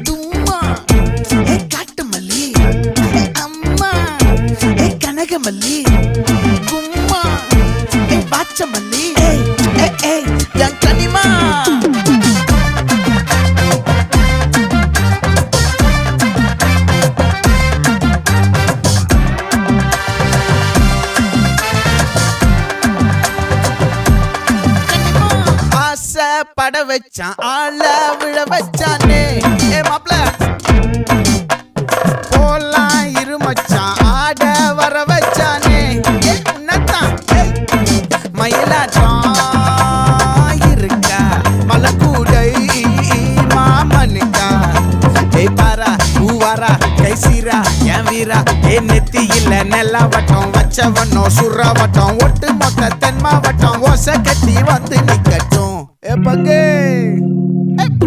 தும்மா ஏ காட்டு மல்லி அம்மா ஏ கனகமல்லி கும்மா ஏ பாச்ச மல்லி என் கனிமா பட வச்சான் ஆள விழ வச்சானே ஏ மாப்ள போலாம் இருமச்சான் ஆட வர வச்சானே ஏ உன்னத்தான் மயிலாட்டம் இருக்கா மலக்கூடை மாமனுக்கா ஏய் பாரா பூவாரா கைசீரா என் வீரா ஏ நெத்தி இல்ல நெல்லா வட்டம் வச்சவனோ சுறா வட்டம் ஒட்டு மொத்த தென் மாவட்டம் ஓசை கட்டி வந்து நிக்கட்டும். É pra quê?